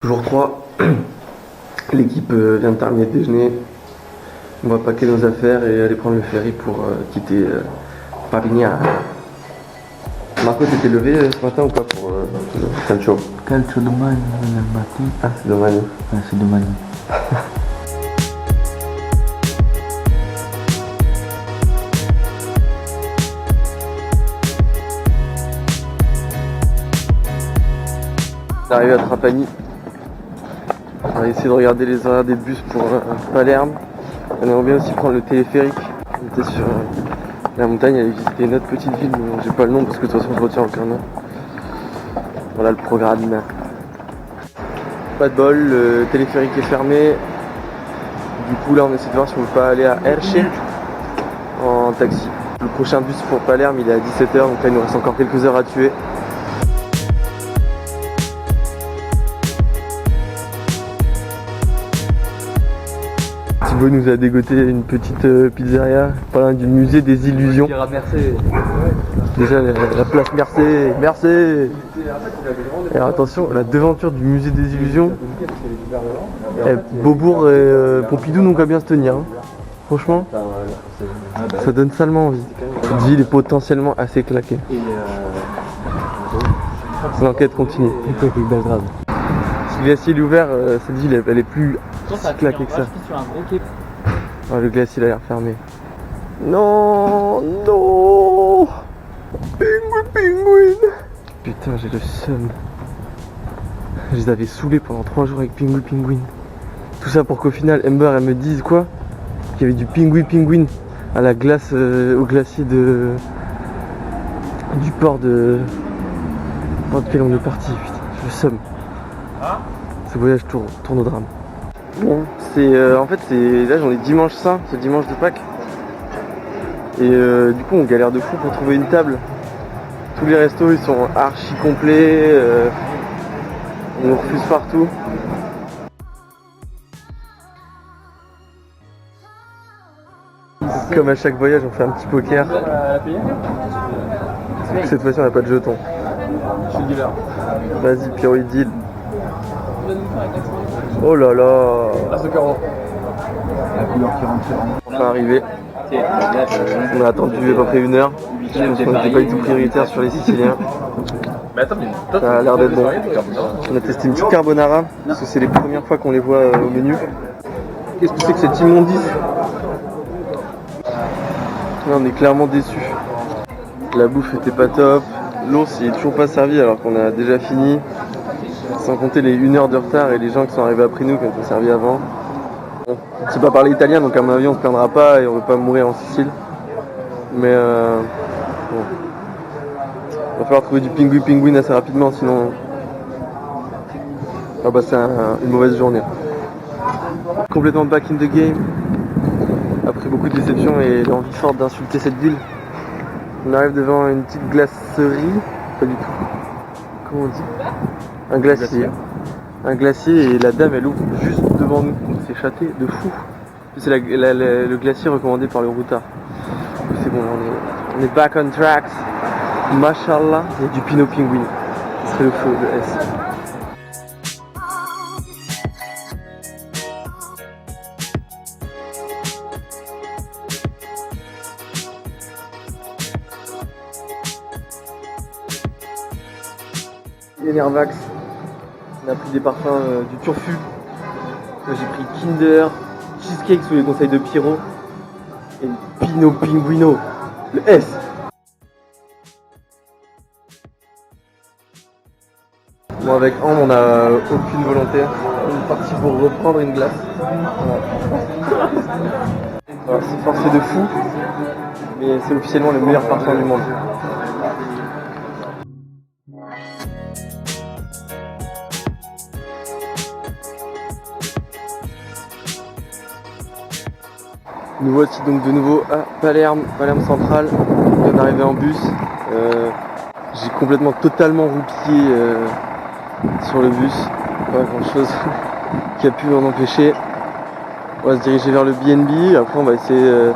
Jour 3, l'équipe vient de terminer de déjeuner. On va packer nos affaires et aller prendre le ferry pour quitter Perpignan. Marco, t'étais levé ce matin ou pas pour le calcio? Calcio domani nel mattino. Ah, c'est domani. C'est domani. On est arrivé à Trapani. On va essayer de regarder les horaires des bus pour Palerme. On aimerait bien aussi prendre le téléphérique. On était sur la montagne, aller visiter une autre petite ville, mais j'ai pas le nom parce que de toute façon je retiens aucun nom. Voilà le programme. Pas de bol, le téléphérique est fermé. Du coup là on essaie de voir si on peut pas aller à Elche en taxi. Le prochain bus pour Palerme il est à 17h, donc là il nous reste encore quelques heures à tuer. Thibaut nous a dégoté une petite pizzeria, pas loin du musée des illusions. Déjà la place Merci. Et alors, attention, la devanture du musée des illusions, Beaubourg et Pompidou n'ont qu'à bien se tenir. Hein. Franchement, ça donne salement envie. Cette ville est potentiellement assez claquée. L'enquête continue. Si le glacier est ouvert, cette ville elle est plus claquée que ça. Oh, le glacier il a l'air fermé. Non. Penguin. Putain, j'ai le seum. Je les avais saoulés pendant 3 jours avec Penguin. Tout ça pour qu'au final Amber elle me dise quoi? Qu'il y avait du Penguin à la glace, au glacier du port de lequel on est parti. Putain, j'ai le seum. Ce voyage tourne au drame. Bon, en fait là j'en ai dimanche saint, c'est dimanche de Pâques. Et du coup on galère de fou pour trouver une table. Tous les restos ils sont archi complets, on nous refuse partout. Comme à chaque voyage on fait un petit poker. Cette fois-ci on n'a pas de jetons. Je suis le dealer. Vas-y Pierrot il deal. Oh là là. On est arrivé. On a attendu à peu près 1 heure. Je pense qu'on n'était pas du tout prioritaire sur les Siciliens. Ça a l'air d'être bon. On a testé une petite carbonara parce que c'est les premières fois qu'on les voit au menu. Qu'est-ce que c'est que cette immondice? Là, on est clairement déçus. La bouffe était pas top. L'ours il est toujours pas servi alors qu'on a déjà fini. Sans compter les 1 heure de retard et les gens qui sont arrivés après nous qui ont servi avant. Bon, on ne sait pas parler italien donc à mon avis on se plaindra pas et on veut pas mourir en Sicile. Mais bon. Il va falloir trouver du Penguin assez rapidement sinon on va passer une mauvaise journée. Complètement back in the game. Après beaucoup de déceptions et l'envie forte d'insulter cette ville. On arrive devant une petite glacerie. Pas du tout. Comment on dit? Un glacier. Un glacier et la dame elle ouvre juste devant nous. C'est châté de fou. C'est le glacier recommandé par le routard. C'est bon, on est back on tracks. Mashallah, il y a du Pinot Penguin. Ce serait le feu, le S. Enervax. On a pris des parfums du Turfu. Moi j'ai pris Kinder, Cheesecake sous les conseils de Pierrot et Pinot Pinguino, le S. Bon avec Anne on n'a aucune volonté. On est parti pour reprendre une glace. Voilà, c'est forcé de fou, mais c'est officiellement le meilleur parfum du monde. Nous voici donc de nouveau à Palerme centrale. On vient d'arriver en bus. J'ai totalement roupillé sur le bus. Pas grand chose qui a pu m'en empêcher. On va se diriger vers le B&B. Après on va essayer de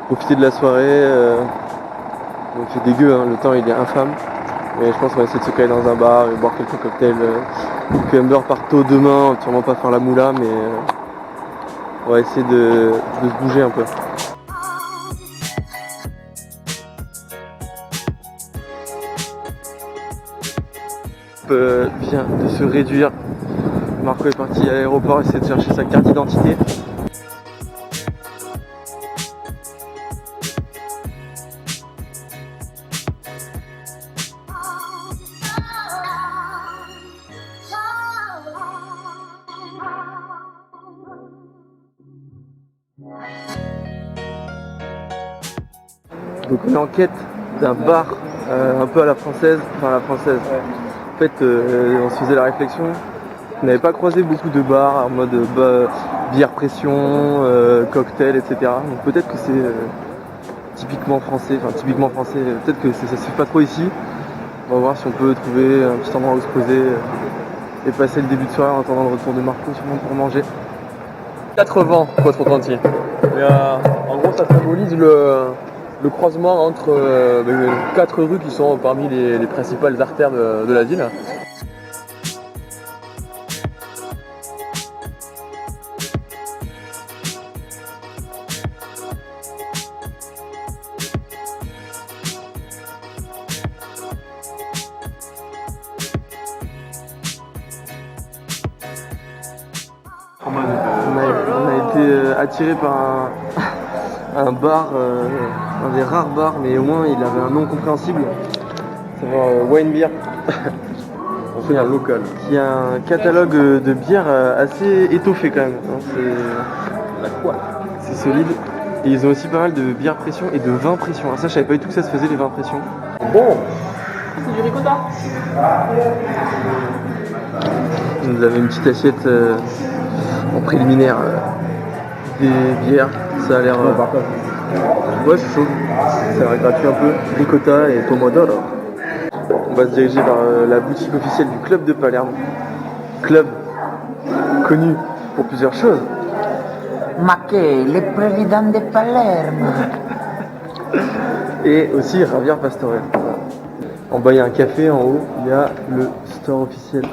profiter de la soirée. Il fait dégueu, hein. Le temps il est infâme. Mais je pense qu'on va essayer de se caler dans un bar et boire quelques cocktails que Ember parte tôt demain, sûrement pas faire la moula, mais on va essayer de se bouger un peu. Vient de se réduire. Marco est parti à l'aéroport essayer de chercher sa carte d'identité. Donc on est en quête d'un bar un peu à la française, enfin à la française. En fait on se faisait la réflexion, on n'avait pas croisé beaucoup de bars en mode bière pression, cocktail, etc. Donc peut-être que c'est typiquement français, peut-être que ça se fait pas trop ici. On va voir si on peut trouver un petit endroit où se poser et passer le début de soirée en attendant le retour de Marco sûrement pour manger. 80 votre entier. En gros ça symbolise le croisement entre 4 rues qui sont parmi les principales artères de la ville. On a été attiré par un bar, un des rares bars, mais au moins il avait un nom compréhensible, c'est-à-dire Wine Beer. On fait un local. Qui a un catalogue de bières assez étoffé quand même. C'est solide. Et ils ont aussi pas mal de bières pression et de vins pression. Alors ça je savais pas du tout que ça se faisait les vins pression. Bon. C'est du ricotta. Vous avez une petite assiette en préliminaire des bières. Ça a l'air. Ouais, c'est chaud. Ça a l'air gratuit un peu. Ricotta et pomodoro. On va se diriger vers la boutique officielle du club de Palerme. Club connu pour plusieurs choses. Ma che, le président de Palerme. Et aussi Javier Pastore. En bas il y a un café, en haut il y a le store officiel.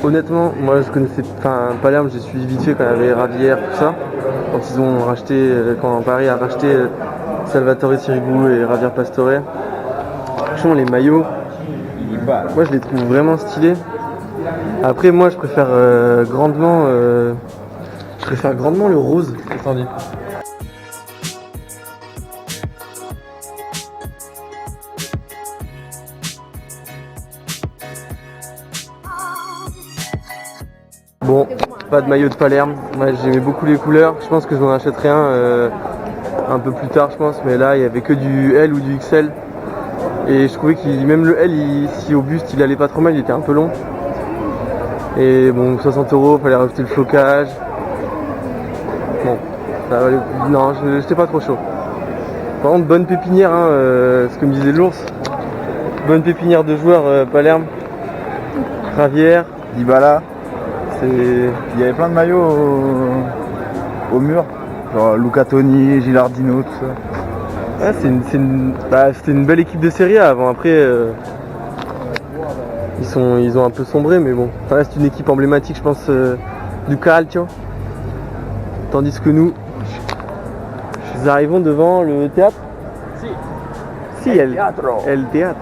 Honnêtement, moi je connaissais, Palerme, j'ai suivi vite fait quand il y avait Ravière, tout ça. Quand ils ont racheté, quand Paris a racheté Salvatore Sirigu et Javier Pastore. Franchement les maillots, moi je les trouve vraiment stylés. Après moi je préfère grandement le rose. Qu'est-ce que t'en dis ? Bon, pas de maillot de Palerme. Moi j'aimais beaucoup les couleurs. Je pense que je m'en achèterai un peu plus tard, je pense. Mais là il y avait que du L ou du XL. Et je trouvais que même le L, si au buste il allait pas trop mal, il était un peu long. Et bon, 60 €, fallait rajouter le flocage. Bon, ça valait... non, j'étais pas trop chaud. Par contre, bonne pépinière, ce que me disait l'ours. Bonne pépinière de joueurs, Palerme, Ravière, Dybala. Il y avait plein de maillots au mur, genre Luca Toni, Gilardino, tout ça. Ah, c'était une belle équipe de Serie A avant. Après, ils ont un peu sombré, mais bon, ça reste une équipe emblématique, je pense, du calcio. Tandis que nous arrivons devant le théâtre. Si, El Teatro.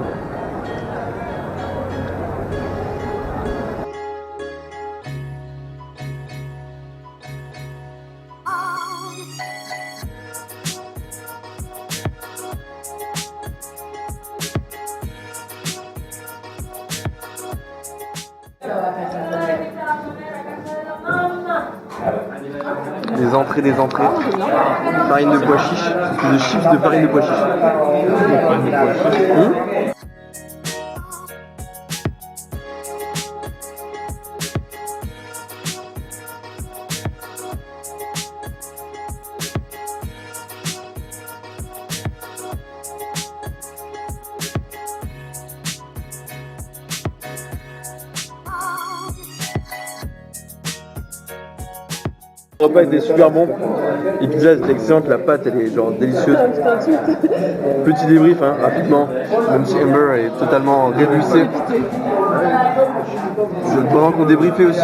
Des entrées. Farine de pois chiche. C'est des chips de farine de pois chiche. Le repas était super bon, les pizzas étaient excellentes, la pâte elle est genre délicieuse. Petit débrief rapidement, même si Ember est totalement révulsé. Pendant qu'on débriefait aussi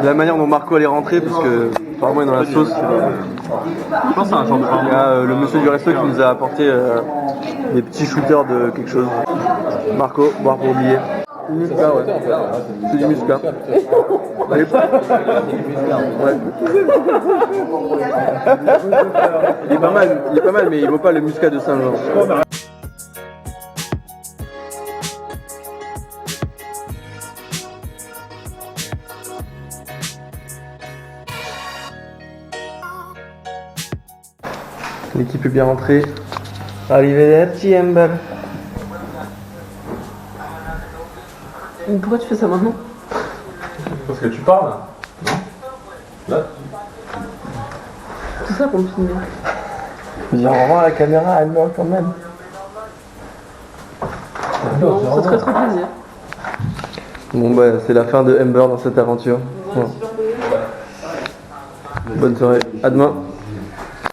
la manière dont Marco allait rentrer, parce que apparemment il est dans la sauce. Je pense que c'est un genre de Il y a le monsieur du resto qui nous a apporté des petits shooters de quelque chose. Marco, boire pour oublier. Muscat, ouais. C'est du muscat. Allez. Ouais. Il est pas mal, mais il vaut pas le muscat de Saint-Jean. L'équipe est bien rentrée. Arrivederci, Ember. Pourquoi tu fais ça maintenant? Parce que tu parles. Là. Tout ça pour me filmer. Viens, au revoir à la caméra, Ember, quand même. Non, ça te ferait trop plaisir. Bon bah c'est la fin de Ember dans cette aventure. Bon. Bonne soirée, à demain.